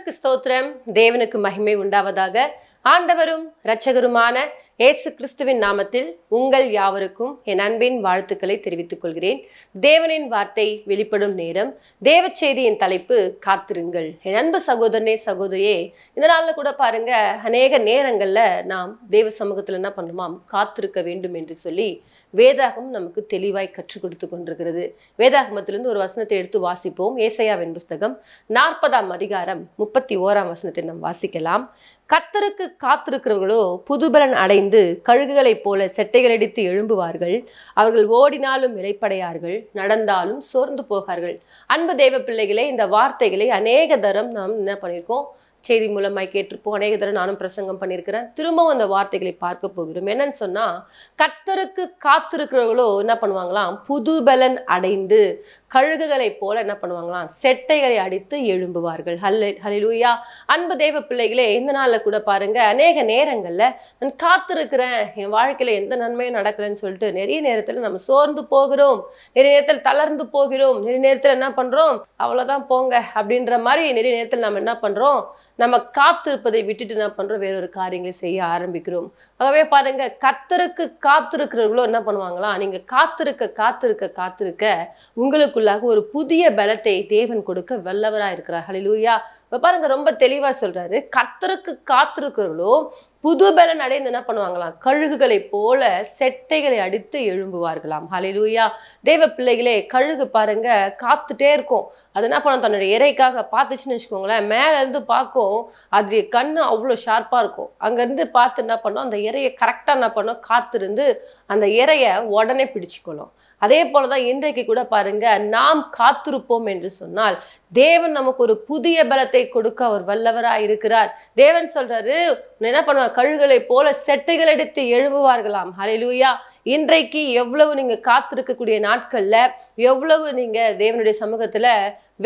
கர்த்தருக்கு ஸ்தோத்திரம். தேவனுக்கு மகிமை உண்டாவதாக. ஆண்டவரும் இரட்சகருமான இயேசு கிறிஸ்துவின் நாமத்தில் உங்கள் யாவருக்கும் என் அன்பின் வாழ்த்துக்களை தெரிவித்துக் கொள்கிறேன். தேவனின் வார்த்தை வெளிப்படும் நேரம். தேவ செய்தியின் தலைப்பு காத்திருங்கள். என் அன்பு சகோதரனே சகோதரியே, இந்த நாள்ல கூட பாருங்க, அநேக நேரங்கள்ல நாம் தேவ சமூகத்துல என்ன பண்ணுமாம், காத்திருக்க வேண்டும் என்று சொல்லி வேதாகம் நமக்கு தெளிவாய் கற்றுக் கொடுத்து கொண்டிருக்கிறது. வேதாகமத்திலிருந்து ஒரு வசனத்தை எடுத்து வாசிப்போம். ஏசாயாவின் புஸ்தகம் 40ஆம் அதிகாரம் 31ஆம் வசனத்தை நாம் வாசிக்கலாம். கர்த்தருக்கு காத்திருக்கிறவர்களோ புதுபலன் அடைந்து கழுகுகளைப் போல செட்டைகளடித்து எழும்புவார்கள். அவர்கள் ஓடினாலும் இளைப்படையார்கள், நடந்தாலும் சோர்ந்து போகார்கள். அன்பு தேவ பிள்ளைகளே, இந்த வார்த்தைகளை அநேக தரம் நாம் என்ன பண்ணியிருக்கோம், செய்தி மூலமாய் கேட்டிருப்போம். அநேக தடவை நானும் பிரசங்கம் பண்ணியிருக்கிறேன். திரும்பவும் அந்த வார்த்தைகளை பார்க்க போகிறோம். என்னன்னு சொன்னா, கர்த்தருக்கு காத்திருக்கிறவர்களோ என்ன பண்ணுவாங்களாம், புதுபலன் அடைந்து கழுகுகளை போல என்ன பண்ணுவாங்களாம், செட்டைகளை அடித்து எழும்புவார்கள். ஹல்லேலூயா. அன்பு தேவ பிள்ளைகளே, இந்த நாள்ல கூட பாருங்க, அநேக நேரங்கள்ல நான் காத்திருக்கிறேன், என் வாழ்க்கையில எந்த நன்மையும் நடக்கலன்னு சொல்லிட்டு நிறைய நேரத்துல நம்ம சோர்ந்து போகிறோம், நிறைய நேரத்தில் தளர்ந்து போகிறோம், நிறைய நேரத்துல என்ன பண்றோம், அவ்வளவுதான் போங்க அப்படின்ற மாதிரி நிறைய நேரத்தில் நம்ம என்ன பண்றோம், நம்ம காத்திருப்பதை விட்டுட்டு என்ன பண்றோம், வேறொரு காரியங்களை செய்ய ஆரம்பிக்கிறோம். ஆகவே பாருங்க, கர்த்தருக்கு காத்திருக்கிறவர்களோ என்ன பண்ணுவாங்களா, நீங்க காத்திருக்க காத்திருக்க காத்திருக்க உங்களுக்குள்ளாக ஒரு புதிய பலத்தை தேவன் கொடுக்க வல்லவரா இருக்கிறார். ஹல்லேலூயா. பாருங்க, ரொம்ப தெளிவா சொல்றாரு, கர்த்தருக்கு காத்திருக்கிறவர்களோ புது பலன் அடைந்து என்ன பண்ணுவாங்களாம், கழுகுகளை போல செட்டைகளை அடித்து எழும்புவார்களாம். ஹல்லேலூயா. தேவ பிள்ளைகளே, கழுகு பாருங்க காத்துட்டே இருக்கும். அது என்ன பண்ணும், தன்னுடைய இறைக்காக பார்த்துச்சுன்னு வச்சுக்கோங்களேன், மேல இருந்து பார்க்கும், அது கண்ணு அவ்வளோ ஷார்ப்பா இருக்கும். அங்க இருந்து பார்த்து என்ன பண்ணும், அந்த இறையை கரெக்டா என்ன பண்ணும், காத்திருந்து அந்த இறைய உடனே பிடிச்சுக்கொள்ளும். அதே போலதான் இன்றைக்கு கூட பாருங்க, நாம் காத்திருப்போம் என்று சொன்னால் தேவன் நமக்கு ஒரு புதிய பலத்தை கொடுக்க அவர் வல்லவரா இருக்கிறார். தேவன் சொல்றாரு, என்ன பண்ணுவாங்க, கழுகுகளை போல செட்டைகள் எடுத்து எழும்புவார்களாம். ஹல்லேலூயா. இன்றைக்கு எவ்வளவு நீங்க காத்திருக்கக்கூடிய நாட்கள்ல எவ்வளவு நீங்க தேவனுடைய சமூகத்துல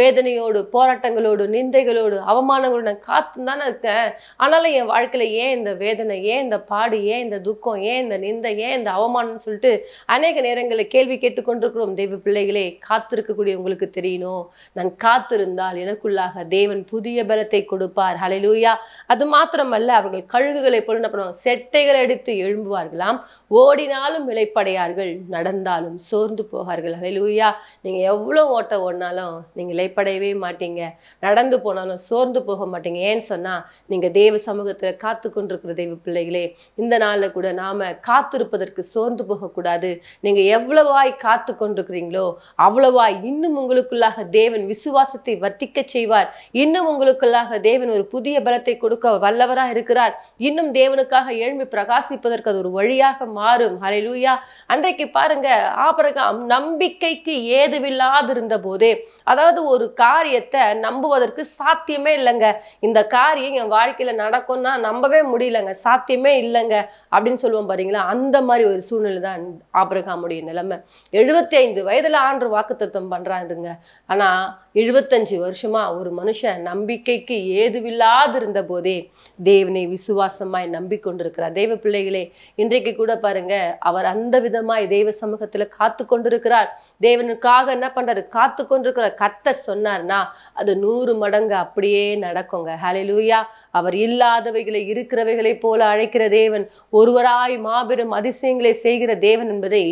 வேதனையோடு, போராட்டங்களோடு, நிந்தைகளோடு, அவமானங்களோடு நான் காத்து தானே இருக்கேன், ஆனாலும் என் வாழ்க்கையில ஏன் இந்த வேதனை, ஏன் இந்த பாடு, ஏன் இந்த துக்கம், ஏன் இந்த நிந்தை, ஏன் இந்த அவமானம்னு சொல்லிட்டு அநேக நேரங்களில் கேள்வி கேட்டுக்கொண்டிருக்கிறோம். தெய்வ பிள்ளைகளே, காத்திருக்கக்கூடிய உங்களுக்கு தெரியணும், நான் காத்திருந்தால் எனக்குள்ளாக தேவன் புதிய பலத்தை கொடுப்பார். ஹல்லேலூயா. அது மாத்திரமல்ல, அவர்கள் கழுகுகளை போல என்ன பண்ணுவாங்க, செட்டைகள் எடுத்து எழும்புவார்களாம். ஓடினாலும் இளைப்படையார்கள், நடந்தாலும் சோர்ந்து போகார்கள். ஹல்லேலூயா. நீங்க எவ்வளவு ஓட்ட ஓடினாலும் நீங்க இளைப்படையவே மாட்டீங்க, நடந்து போனாலும் சோர்ந்து போக மாட்டீங்க. ஏன்னு சொன்னா, நீங்க தேவ சமூகத்துல காத்து கொண்டிருக்கிற தெய்வ பிள்ளைகளே, இந்த நாள்ல கூட நாம காத்திருப்பதற்கு சோர்ந்து போகக்கூடாது. நீங்க எவ்வளவாய் காத்து கொண்டிருக்கிறீங்களோ அவ்வளவாய் இன்னும் உங்களுக்குள்ளாக தேவன் விசுவாசத்தை வர்த்திக்க செய்வார். இன்னும் உங்களுக்குள்ளாக தேவன் ஒரு புதிய பலத்தை கொடுக்க வல்லவரா இருக்கிறார். இன்னும் தேவனுக்காக எழும்பி பிரகாசிப்பதற்கு அது ஒரு வழியாக மாறும். ஹல்லேலூயா. அன்றைக்கு பாருங்க, ஆபிரகாம் நம்பிக்கைக்கு ஏதுவில்லாதிருந்த போதே, அதாவது ஒரு காரியத்தை நம்புவதற்கு சாத்தியமே இல்லைங்க, இந்த காரியம் என் வாழ்க்கையில நடக்கும்னா நம்பவே முடியலங்க, சாத்தியமே இல்லைங்க அப்படின்னு சொல்லுவோம் பாருங்களா, அந்த மாதிரி ஒரு சூழ்நிலை தான் ஆபிரகாமுடைய நிலைமை. 75 வயதுல ஆண்டு வாக்குத்தத்தம் பண்றாருங்க. ஆனா 75 வருஷமா ஒரு மனுஷன் நம்பிக்கைக்கு ஏதுவில்லாதிருந்த போதே தேவனை விசுவாசமாய் நம்பிக்கொண்டிருக்கிறார். தெய்வ பிள்ளைகளே, இன்றைக்கு கூட பாருங்க, அவர் அந்த விதமாய் தெய்வ சமூகத்துல காத்து கொண்டிருக்கிறார். தேவனுக்காக என்ன பண்றாரு, காத்து கொண்டிருக்கிறார். கர்த்தர் சொன்னார்னா அது 100 மடங்கு அப்படியே நடக்குங்க. ஹல்லேலூயா. அவர் இல்லாதவைகளை இருக்கிறவைகளை போல அழைக்கிற தேவன், ஒருவராய் மாபெரும் அதிசயங்களை செய்கிற தேவன் என்பதை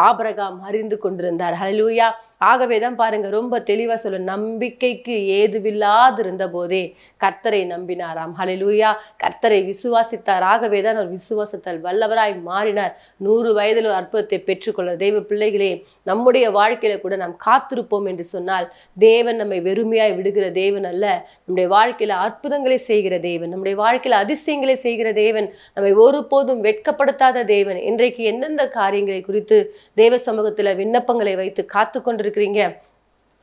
ஆபிரகாம் அறிந்து கொண்டிருந்தார். ஹல்லேலூயா. ஆகவேதான் பாருங்க, ரொம்ப தெளிவா சொல்ல, நம்பிக்கைக்கு ஏதுவில்லாதிருந்த போதே கர்த்தரை நம்பினாராம். ஹல்லேலூயா. கர்த்தரை விசுவாசித்தார். ஆகவேதான் அவர் விசுவாசத்தால் வல்லவராய் மாறினார். 100 வயதில் அற்புதத்தை பெற்றுக்கொள்ள. தெய்வ பிள்ளைகளே, நம்முடைய வாழ்க்கையில கூட நாம் காத்திருப்போம் என்று சொன்னால் தேவன் நம்மை வெறுமையாய் விடுகிற தேவன் அல்ல. நம்முடைய வாழ்க்கையில அற்புதங்களை செய்கிற தேவன், நம்முடைய வாழ்க்கையில அதிசயங்களை செய்கிற தேவன், நம்மை ஒருபோதும் வெட்கப்படுத்தாத தேவன். இன்றைக்கு எந்தெந்த காரியங்களை குறித்து தேவ சமூகத்துல விண்ணப்பங்களை வைத்து காத்து கொண்டிருக்கிறீங்க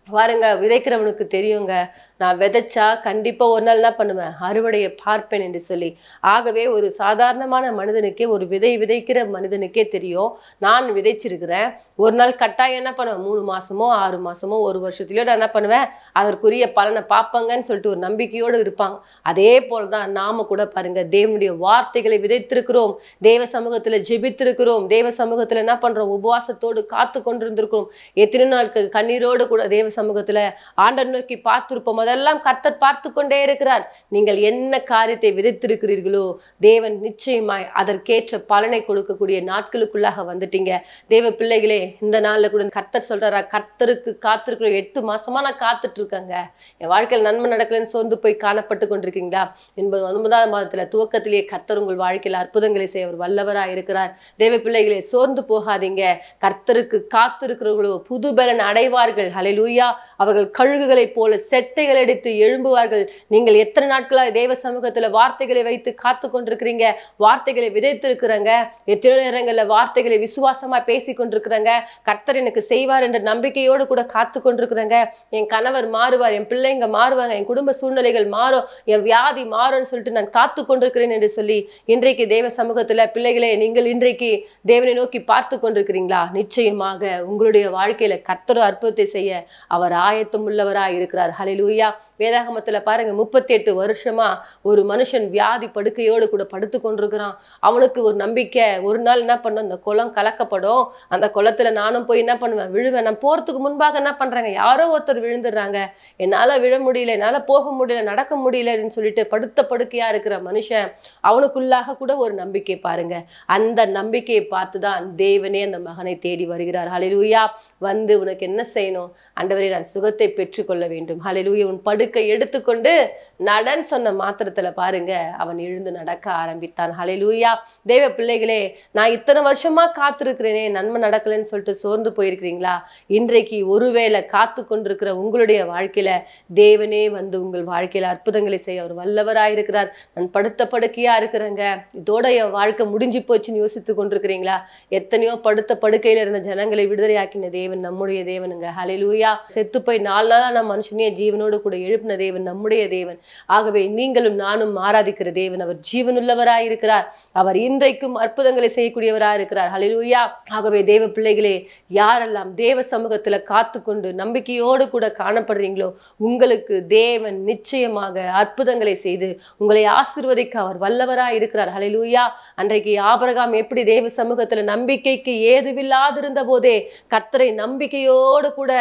பாருங்க, விதைக்கிறவனுக்கு தெரியுங்க, நான் விதைச்சா கண்டிப்பா ஒரு நாள் என்ன பண்ணுவேன், அறுவடையை பார்ப்பேன் என்று சொல்லி. ஆகவே ஒரு சாதாரணமான மனிதனுக்கே, ஒரு விதைக்கிற மனிதனுக்கே தெரியும், நான் விதைச்சிருக்கிறேன், ஒரு நாள் கட்டாயம் என்ன பண்ணுவேன், 3 மாசமோ 6 மாசமோ 1 வருஷத்துலயோ நான் என்ன பண்ணுவேன், அதற்குரிய பலனை பார்ப்பாங்கன்னு சொல்லிட்டு ஒரு நம்பிக்கையோடு இருப்பாங்க. அதே போலதான் நாம கூட பாருங்க, தேவனுடைய வார்த்தைகளை விதைத்திருக்கிறோம், தேவ சமூகத்துல ஜெபித்திருக்கிறோம், தேவ சமூகத்துல என்ன பண்றோம், உபவாசத்தோடு காத்து கொண்டிருந்திருக்கிறோம். எத்தனை நாட்கள் கண்ணீரோடு கூட தேவ சமூகத்துல ஆண்டவர் நோக்கி பார்த்திருப்போம். அதெல்லாம் கர்த்தர் பார்த்து கொண்டே இருக்கிறார். நீங்கள் என்ன காரியத்தை விதைத்திருக்கிறீர்களோ தேவன் நிச்சயமாய் அதற்கேற்ற பலனை கொடுக்கக்கூடிய நாட்களுக்குள்ளாக வந்துட்டீங்க. தேவ பிள்ளைகளே, இந்த நாள்ல கூட கர்த்தர் சொல்றாரா, கர்த்தருக்கு காத்திருக்கிற 8 மாசமா நான் காத்துட்டு இருக்கேங்க, என் வாழ்க்கையில் நன்மை நடக்கலன்னு சோர்ந்து போய் காணப்பட்டு கொண்டிருக்கீங்களா? 9ஆம் மாதத்துல துவக்கத்திலேயே கர்த்தர் உங்கள் வாழ்க்கையில் அற்புதங்களை செய்ய அவர் வல்லவராய் இருக்கிறார். தேவ பிள்ளைகளே, சோர்ந்து போகாதீங்க. கர்த்தருக்கு காத்திருக்கிறவர்களோ புது பலன் அடைவார்கள். ஹல்லேலூயா. அவர்கள் கழுகுகளை போல செட்டைகள் அடித்து எழும்புவார்கள். நீங்கள் எத்தனை நாட்களாக தேவ சமூகத்துல வார்த்தைகளை வைத்து காத்து கொண்டிருக்கிறீங்க, வார்த்தைகளை விதைத்திருக்கிறங்க. எத்தனை நேரங்கள்ல வார்த்தைகளை விசுவாசமா பேசி கொண்டிருக்கிறங்க. கர்த்தர் எனக்கு செய்வார் என்ற நம்பிக்கையோடு கூட காத்து கொண்டிருக்கிறங்க. என் கணவர் மாறுவார், என் பிள்ளைங்க மாறுவாங்க, என் குடும்ப சூழ்நிலைகள் மாறும், என் வியாதி மாறும்னு சொல்லிட்டு நான் காத்து கொண்டிருக்கிறேன் என்று சொல்லி இன்றைக்கு தேவ சமூகத்துல பிள்ளைகளே, நீங்கள் இன்றைக்கு தேவனை நோக்கி பார்த்து கொண்டிருக்கிறீங்களா? நிச்சயமாக உங்களுடைய வாழ்க்கையில கர்த்தர் அற்புதத்தை செய்ய அவர் ஆயத்தம் உள்ளவராய் இருக்கிறார். ஹல்லேலூயா. வேதாகமத்துல பாருங்க, 38 வருஷமா ஒரு மனுஷன் வியாதி படுக்கையோடு கூட படுத்து கொண்டிருக்கிறான். அவனுக்கு ஒரு நம்பிக்கை, ஒரு நாள் என்ன பண்ணும், அந்த குளம் கலக்கப்படும், அந்த குளத்துல நானும் போய் என்ன பண்ணுவேன், விழுவேன். நான் போறதுக்கு முன்பாக என்ன பண்றாங்க, யாரோ ஒருத்தர் விழுந்துடுறாங்க, என்னால விழ முடியல, என்னால போக முடியல, நடக்க முடியலன்னு சொல்லிட்டு படுத்த படுக்கையா இருக்கிற மனுஷன், அவனுக்குள்ளாக கூட ஒரு நம்பிக்கை பாருங்க. அந்த நம்பிக்கையை பார்த்துதான் தேவனே அந்த மகனை தேடி வருகிறார். ஹல்லேலூயா. வந்து உனக்கு என்ன செய்யணும், ஆண்டவரே நான் சுகத்தை பெற்றுக்கொள்ள வேண்டும். ஹல்லேலூயா. உன் படுக்கை எடுத்துக்கொண்டு நடன்னு சொன்ன மாத்திரத்துல பாருங்க, அவன் எழுந்து நடக்க ஆரம்பித்தான். ஹல்லேலூயா. தேவ பிள்ளைகளே, நான் இத்தனை வருஷமா காத்திருக்கிறேனே, நன்மை நடக்கலன்னு சொல்லிட்டு சோர்ந்து போயிருக்கிறீங்களா? இன்றைக்கு ஒருவேளை காத்து கொண்டிருக்கிற உங்களுடைய வாழ்க்கையில தேவனே வந்து உங்கள் வாழ்க்கையில அற்புதங்களை செய்ய அவர் வல்லவராயிருக்கிறார். நான் படுத்த படுக்கையா இருக்கிறேங்க, இதோட என் வாழ்க்கை முடிஞ்சு போச்சுன்னு யோசித்து கொண்டிருக்கிறீங்களா? எத்தனையோ படுத்த படுக்கையில இருந்த ஜனங்களை விடுதலையாக்கின தேவன் நம்முடைய தேவனுங்க. ஹல்லேலூயா. செத்து போய் 4 நாளா நம்ம மனுஷனையே ஜீவனோடு கூட எழுப்பின தேவன் நம்முடைய தேவன். ஆகவே நீங்களும் நானும் ஆராதிக்கிற தேவன் அவர் ஜீவனுள்ளவராய் இருக்கிறார். அவர் இன்றைக்கும் அற்புதங்களை செய்யக்கூடியவராய் இருக்கிறார். ஹல்லேலூயா. ஆகவே தேவ பிள்ளைகளே, யாரெல்லாம் தேவ சமூகத்துல காத்து கொண்டு நம்பிக்கையோடு கூட காணப்படுறீங்களோ உங்களுக்கு தேவன் நிச்சயமாக அற்புதங்களை செய்து உங்களை ஆசீர்வதிக்க அவர் வல்லவராய் இருக்கிறார். ஹல்லேலூயா. அன்றைக்கு ஆபிரகாம் எப்படி தேவ சமூகத்துல நம்பிக்கைக்கு ஏதுவில்லாதிருந்த போதே கர்த்தரை நம்பிக்கையோடு கூட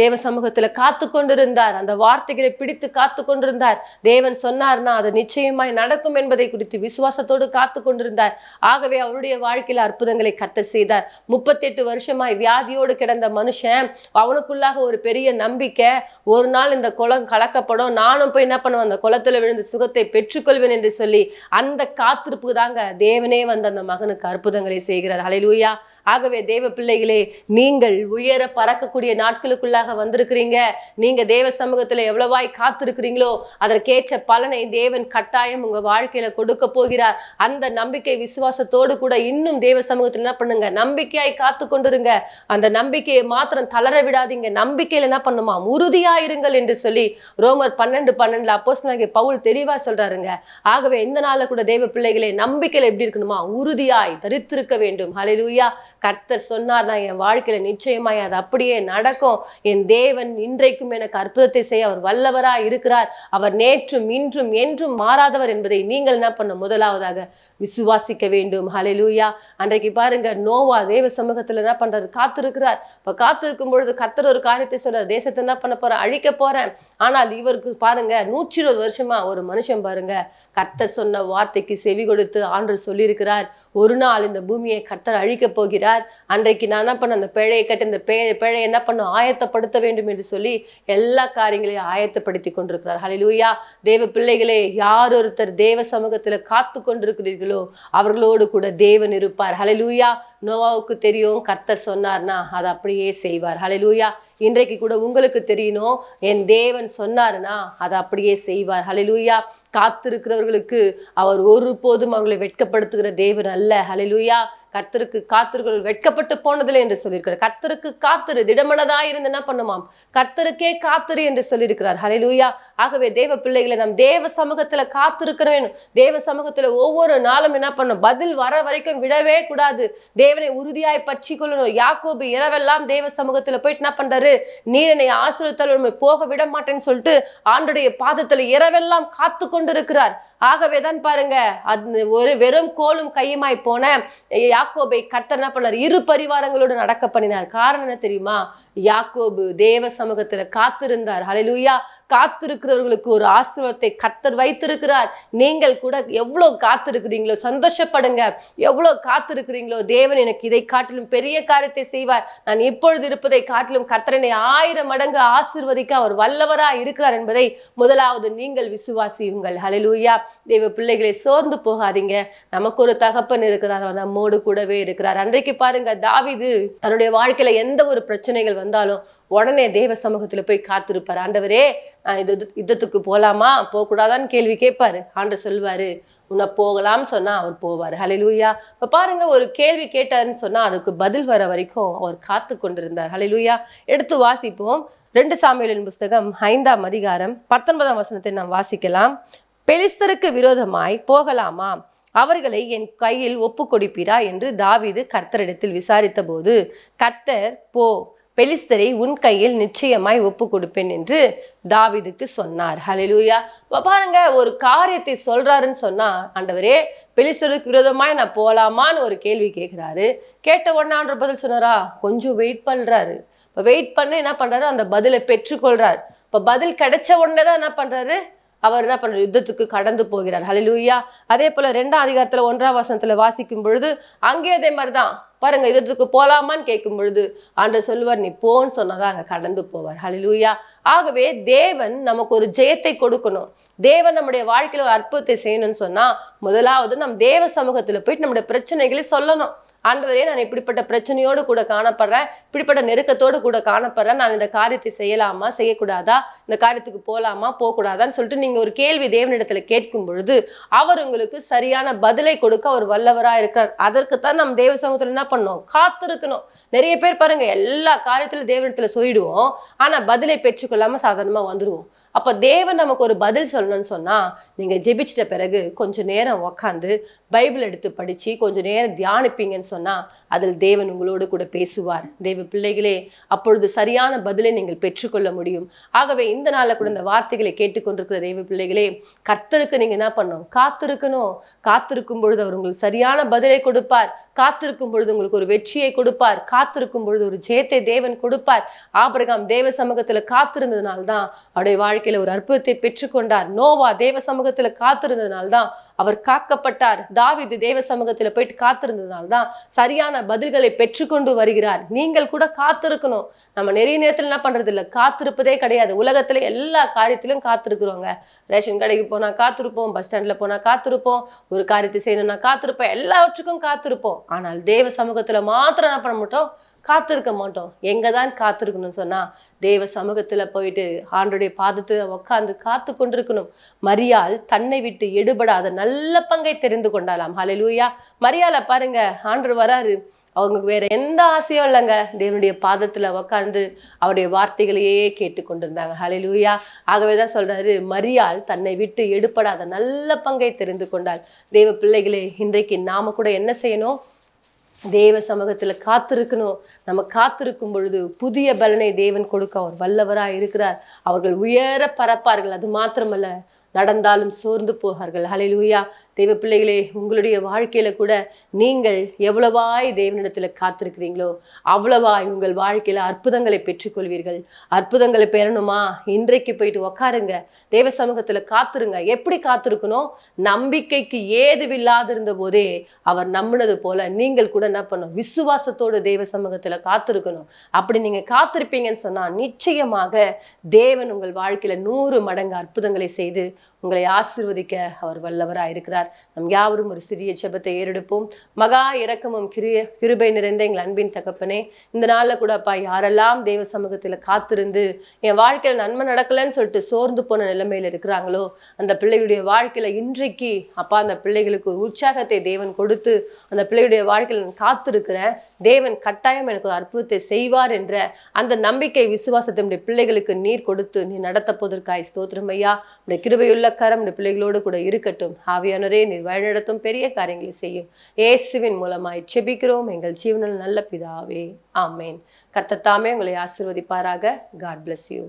தேவ சமூகத்துல காத்து கொண்டிருந்தார். அந்த வார்த்தைகளை பிடித்து காத்து கொண்டிருந்தார். தேவன் சொன்னார்னா அது நிச்சயமாய் நடக்கும் என்பதை குறித்து விசுவாசத்தோடு காத்து கொண்டிருந்தார். ஆகவே அவருடைய வாழ்க்கையில அற்புதங்களை கர்த்தர் செய்தார். 38 வருஷமாய் வியாதியோடு கிடந்த மனுஷன், அவனுக்குள்ளாக ஒரு பெரிய நம்பிக்கை, ஒரு நாள் இந்த குளம் கலக்கப்படும், நானும் போய் என்ன பண்ணுவேன், அந்த குளத்துல விழுந்து சுகத்தை பெற்றுக்கொள்வேன் என்று சொல்லி அந்த காத்திருப்பு தாங்க தேவனே வந்து அந்த மகனுக்கு அற்புதங்களை செய்கிறார். ஹல்லேலூயா. ஆகவே தேவ பிள்ளைகளே, நீங்கள் உயர பறக்கக்கூடிய நாட்களுக்குள்ளாக வந்திருக்கிறீங்க. நீங்க தேவ சமூகத்துல எவ்வளவாய் காத்திருக்கிறீங்களோ அதற்கேற்ற பலனை தேவன் கட்டாயம் உங்க வாழ்க்கையில கொடுக்க போகிறார். அந்த நம்பிக்கை விசுவாசத்தோடு கூட இன்னும் தேவ சமூகத்துல என்ன பண்ணுங்க, நம்பிக்கையாய் காத்து கொண்டிருங்க. அந்த நம்பிக்கையை மாத்திரம் தளர விடாதீங்க. நம்பிக்கையில என்ன பண்ணுமா, உறுதியாயிருங்கள் என்று சொல்லி ரோமர் 12:12 அப்போஸ்தலனாகிய பவுல் தெளிவா சொல்றாருங்க. ஆகவே இந்த நாள்ல கூட தேவ பிள்ளைகளே, நம்பிக்கையில எப்படி இருக்கணுமா, உறுதியாய் தரித்திருக்க வேண்டும். ஹல்லேலூயா. கர்த்தர் சொன்னார், நான் என் வாழ்க்கையில நிச்சயமாய் அது அப்படியே நடக்கும். என் தேவன் இன்றைக்கும் எனக்கு அற்புதத்தை செய்ய அவர் வல்லவராய் இருக்கிறார். அவர் நேற்றும் இன்றும் என்றும் மாறாதவர் என்பதை நீங்கள் என்ன பண்ண, முதலாவதாக விசுவாசிக்க வேண்டும். ஹல்லேலூயா. அன்றைக்கு பாருங்க, நோவா தேவ சமூகத்துல என்ன பண்றாரு, காத்திருக்கிறார். இப்ப காத்திருக்கும் பொழுது கர்த்தர் ஒரு காரியத்தை சொல்றார், தேசத்தை என்ன பண்ண போறேன், அழிக்க போறேன். ஆனால் இவருக்கு பாருங்க 120 வருஷமா ஒரு மனுஷன் பாருங்க கர்த்தர் சொன்ன வார்த்தைக்கு செவி கொடுத்து ஆண்டவர் சொல்லியிருக்கிறார், ஒரு நாள் இந்த பூமியை கர்த்தர் அழிக்க போகிறார். அன்றைக்கு நான் என்ன பண்ண, அந்த பிழையை கட்டி இந்த பிழையை என்ன பண்ணும், ஆயத்தப்படுத்த வேண்டும் என்று சொல்லி எல்லா காரியங்களையும் ஆயத்தப்படுத்தி கொண்டிருக்கிறார். ஹல்லேலூயா. தேவ பிள்ளைகளே, யார் ஒருத்தர் தேவ சமூகத்துல காத்து கொண்டிருக்கிறீர்களோ அவர்களோடு கூட தேவன் இருப்பார். ஹல்லேலூயா. நோவாவுக்கு தெரியும், கர்த்தர் சொன்னார்னா அதை அப்படியே செய்வார். ஹல்லேலூயா. இன்றைக்கு கூட உங்களுக்கு தெரியணும், என் தேவன் சொன்னாருன்னா அதை அப்படியே செய்வார். ஹல்லேலூயா. காத்திருக்கிறவர்களுக்கு அவர் ஒருபோதும் அவர்களை வெட்கப்படுத்துகிற தேவன் அல்ல. ஹல்லேலூயா. கர்த்தருக்கு காத்திருக்கிறவர்கள் வெட்கப்பட்டு போனதில்லை என்று சொல்லியிருக்கிறார். கர்த்தருக்கு காத்திரு, திடமனதாய் இருந்து என்ன பண்ணுமாம், கர்த்தருக்கே காத்திரு என்று சொல்லியிருக்கிறார். ஹல்லேலூயா. ஆகவே தேவ பிள்ளைகளை நாம் தேவ சமூகத்துல காத்திருக்கிறேன். தேவ சமூகத்துல ஒவ்வொரு நாளும் என்ன பண்ணும், பதில் வர வரைக்கும் விடவே கூடாது. தேவனை உறுதியாய் பற்றி கொள்ளணும். யாக்கோபு இரவெல்லாம் தேவ சமூகத்துல போயிட்டு என்ன பண்றாரு, சொல்றாரு, நீர் என்னை ஆசீர்வதித்தால் உம்மை போக விட மாட்டேன்னு சொல்லிட்டு ஆண்டுடைய பாதத்துல இரவெல்லாம் காத்து கொண்டு இருக்கிறார். ஆகவேதான் பாருங்க, அது ஒரு வெறும் கோலும் கையுமாய் போன யாக்கோபை கர்த்தர் என்ன பண்ணார், இரு பரிவாரங்களோடு நடக்க பண்ணினார். காரணம் என்ன தெரியுமா? யாக்கோபு தேவ சமூகத்துல காத்திருந்தார். ஹல்லேலூயா. காத்திருக்கிறவர்களுக்கு ஒரு ஆசீர்வாதத்தை கர்த்தர் வைத்திருக்கிறார். நீங்கள் கூட எவ்வளவு காத்திருக்கிறீங்களோ சந்தோஷப்படுங்க. எவ்வளவு காத்திருக்கிறீங்களோ, தேவன் எனக்கு இதை காட்டிலும் பெரிய காரியத்தை செய்வார், நான் இப்பொழுது இருப்பதை காட்டிலும் கர்த்தர் என்னை 1000 மடங்கு ஆசீர்வதிக்க அவர் வல்லவராய் இருக்கிறார் என்பதை முதலாவது நீங்கள் விசுவாசியுங்கள். ஹல்லேலூயா. தேவ பிள்ளைகளை சோர்ந்து போகாதீங்க. நமக்கு ஒரு தகப்பன் இருக்கிறார், அவர் நம்மோடு கூடவே இருக்கிறார். அன்றைக்கு பாருங்க, தாவீது தன்னுடைய வாழ்க்கையில எந்த ஒரு பிரச்சனைகள் வந்தாலும் உடனே தேவ சமூகத்துல போய் காத்திருப்பார். ஆண்டவரே, நான் யுத்தத்துக்கு போலாமா போகக்கூடாதான்னு கேள்வி கேட்பாரு. ஆண்டவர் சொல்வாரு, உன்னை போகலாம்னு சொன்னா அவர் போவார். ஹல்லேலூயா. இப்ப பாருங்க, ஒரு கேள்வி கேட்டாருன்னு சொன்னா அதுக்கு பதில் வர வரைக்கும் அவர் காத்து கொண்டிருந்தார். ஹல்லேலூயா. எடுத்து வாசிப்போம். 2 சாமுவேலின் புஸ்தகம் 5ஆம் அதிகாரம் 19ஆம் வசனத்தை நாம் வாசிக்கலாம். பெலிஸ்தருக்கு விரோதமாய் போகலாமா, அவர்களை என் கையில் ஒப்பு கொடுப்பீரா என்று தாவீது கர்த்தரிடத்தில் விசாரித்த போது, கர்த்தர், போ, பெலிஸ்தரை உன் கையில் நிச்சயமாய் ஒப்பு கொடுப்பேன் என்று தாவீதுக்கு சொன்னார். ஹல்லேலூயா. பாருங்க, ஒரு காரியத்தை சொல்றாருன்னு சொன்னா, ஆண்டவரே பெலிஸ்தருக்கு விரோதமாய் நான் போலாமான்னு ஒரு கேள்வி கேட்கிறாரு. கேட்ட உடனே ஆண்டவர் பதில் சொன்னாரா? கொஞ்சம் வெயிட் பண்றாரு. இப்ப வெயிட் பண்ண என்ன பண்றாரு, அந்த பதிலை பெற்றுக்கொள்றார். இப்ப பதில் கிடைச்ச உடனே தான் என்ன பண்றாரு, அவர் என்ன பண்றாரு, யுத்தத்துக்கு கடந்து போகிறார். ஹல்லேலூயா. அதே போல 2ஆம் அதிகாரத்துல 1ஆம் வசனத்துல வாசிக்கும் பொழுது அங்கே அதே மாதிரிதான் பாருங்க, யுத்தத்துக்கு போலாமான்னு கேட்கும் பொழுது ஆண்டவர் சொல்லுவார், நீ போன்னு சொன்னதான் அங்க கடந்து போவார். ஹல்லேலூயா. ஆகவே தேவன் நமக்கு ஒரு ஜெயத்தை கொடுக்கணும், தேவன் நம்முடைய வாழ்க்கையில ஒரு அற்புதத்தை செய்யணும்னு சொன்னா முதலாவது நம் தேவ சமூகத்துல போயிட்டு நம்முடைய பிரச்சனைகளை சொல்லணும். ஆண்டவரே, நான் இப்படிப்பட்ட பிரச்சனையோடு கூட காணப்படுறேன், இப்படிப்பட்ட நெருக்கத்தோடு கூட காணப்படுறேன், நான் இந்த காரியத்தை செய்யலாமா செய்யக்கூடாதா, இந்த காரியத்துக்கு போகலாமா போகக்கூடாதான்னு சொல்லிட்டு நீங்க ஒரு கேள்வி தேவனிடத்துல கேட்கும் பொழுது அவர் உங்களுக்கு சரியான பதிலை கொடுக்க அவர் வல்லவரா இருக்கிறார். அதற்குத்தான் நம்ம தேவ சமூகத்துல என்ன பண்ணணும், காத்திருக்கணும். நிறைய பேர் பாருங்க, எல்லா காரியத்திலும் தேவனிடத்துல சொல்லிடுவோம், ஆனா பதிலை பெற்றுக்கொள்ளாம சாதாரணமா வந்துருவோம். அப்ப தேவன் நமக்கு ஒரு பதில் சொல்லணும்னு சொன்னா, நீங்க ஜெபிச்சிட்ட பிறகு கொஞ்ச நேரம் உக்காந்து பைபிள் எடுத்து படிச்சு கொஞ்ச நேரம் தியானிப்பீங்கன்னு சொன்னா அதில் தேவன் உங்களோடு கூட பேசுவார். தேவ பிள்ளைகளே, அப்பொழுது சரியான பதிலை நீங்கள் பெற்றுக்கொள்ள முடியும். ஆகவே இந்த நாள்ல கூட இந்த வார்த்தைகளை கேட்டுக்கொண்டிருக்கிற தேவ பிள்ளைகளே, கர்த்தருக்கு நீங்க என்ன பண்ணணும், காத்திருக்கணும். காத்திருக்கும் பொழுது அவர் உங்களுக்கு சரியான பதிலை கொடுப்பார். காத்திருக்கும் பொழுது உங்களுக்கு ஒரு வெற்றியை கொடுப்பார். காத்திருக்கும் பொழுது ஒரு ஜெயத்தை தேவன் கொடுப்பார். ஆபிரகாம் தேவ சமூகத்துல காத்திருந்ததுனால்தான் அவருடைய வாழ்க்கையில ஒரு அற்புதத்தை பெற்றுக்கொண்டார். நோவா தேவ சமூகத்துல காத்திருந்ததுனால்தான் அவர் காக்கப்பட்டார். தாவீது தேவ சமூகத்துல போயிட்டு காத்திருந்ததுனால்தான் சரியான பதில்களை பெற்றுக்கொண்டு வருகிறார். நீங்கள் கூட காத்திருக்கணும். நம்ம நிறைய நேரத்துல என்ன பண்றது இல்ல, காத்திருப்பதே கிடையாது. உலகத்துல எல்லா காரியத்திலும் காத்திருக்கிறோங்க. ரேஷன் கடைக்கு போனா காத்திருப்போம், பஸ் ஸ்டாண்ட்ல போனா காத்திருப்போம், ஒரு காரியத்தை செய்யணும்னா காத்திருப்போம், எல்லாவற்றுக்கும் காத்திருப்போம். ஆனால் தேவ சமூகத்துல மாத்திரம் என்ன பண்ண மாட்டோம், காத்திருக்க மாட்டோம். எங்கதான் காத்திருக்கணும்னு சொன்னா தேவ சமூகத்துல போயிட்டு ஆண்டோடைய பாதத்துல உட்கார்ந்து காத்து கொண்டிருக்கணும். மரியாள் தன்னை விட்டு எடுபடாத நல்ல பங்கை தெரிந்து கொண்டாலாம். ஹல்லேலூயா. மரியாள பாருங்க, ஆண்டவர் வராரு, அவங்களுக்கு வேற எந்த ஆசையும் இல்லைங்க, தேவனுடைய பாதத்துல உட்கார்ந்து அவருடைய வார்த்தைகளையே கேட்டு கொண்டிருந்தாங்க. ஹல்லேலூயா. ஆகவேதான் சொல்றாரு, மரியாள் தன்னை விட்டு எடுபடாத நல்ல பங்கை தெரிந்து கொண்டாள். தேவ பிள்ளைகளே, இன்றைக்கு நாம கூட என்ன செய்யணும், தேவ சமூகத்துல காத்திருக்கணும். நம்ம காத்திருக்கும் பொழுது புதிய பலனை தேவன் கொடுக்க அவர் வல்லவராய் இருக்கிறார். அவர்கள் உயர பறப்பார்கள். அது மாத்திரமல்ல, நடந்தாலும் சோர்ந்து போகார்கள். ஹல்லேலூயா. தேவ பிள்ளைகளே, உங்களுடைய வாழ்க்கையில கூட நீங்கள் எவ்வளவாய் தேவனிடத்துல காத்திருக்கிறீங்களோ அவ்வளவாய் உங்கள் வாழ்க்கையில அற்புதங்களை பெற்றுக்கொள்வீர்கள். அற்புதங்களை பெறணுமா, இன்றைக்கு போயிட்டு உக்காருங்க, தேவ சமூகத்துல காத்திருங்க. எப்படி காத்திருக்கணும், நம்பிக்கைக்கு ஏதுவில்லாதிருந்த போதே அவர் நம்பினது போல நீங்கள் கூட என்ன பண்ணணும், விசுவாசத்தோடு தேவ சமூகத்துல காத்திருக்கணும். அப்படி நீங்க காத்திருப்பீங்கன்னு சொன்னா நிச்சயமாக தேவன் உங்கள் வாழ்க்கையில 100 மடங்கு அற்புதங்களை செய்து உங்களை ஆசீர்வதிக்க அவர் வல்லவராய் இருக்கிறார். நம் யாவரும் ஒரு சிறிய ஜெபத்தை ஏறெடுப்போம். மகா இரக்கமும் கிருபை நிறைந்த எங்கள் அன்பின் தகப்பனே, இந்த நாள்ல கூட அப்பா, யாரெல்லாம் தேவ சமூகத்துல காத்திருந்து என் வாழ்க்கையில நன்மை நடக்கலன்னு சொல்லிட்டு சோர்ந்து போன நிலைமையில இருக்கிறாங்களோ அந்த பிள்ளைகளுடைய வாழ்க்கையில இன்றைக்கு அப்பா, அந்த பிள்ளைகளுக்கு ஒரு உற்சாகத்தை தேவன் கொடுத்து அந்த பிள்ளையுடைய வாழ்க்கையில நான் காத்திருக்கிறேன், தேவன் கட்டாயம் எனக்கு ஒரு அற்புதத்தை செய்வார் என்ற அந்த நம்பிக்கை விசுவாசத்தை உடைய பிள்ளைகளுக்கு நீர் கொடுத்து நீ நடத்த போவதற்காய் ஸ்தோத்திரம் ஐயா. உடைய கிருபையுள்ள கரம் உடைய பிள்ளைகளோடு கூட இருக்கட்டும். ஆவியானவரே நீர் வழிநடத்தும் பெரிய காரியங்களை செய்யும். இயேசுவின் மூலமாய் செபிக்கிறோம் எங்கள் ஜீவனில் நல்ல பிதாவே, ஆமேன். கர்த்தர் தாமே உங்களை ஆசீர்வதிப்பாராக. God bless you.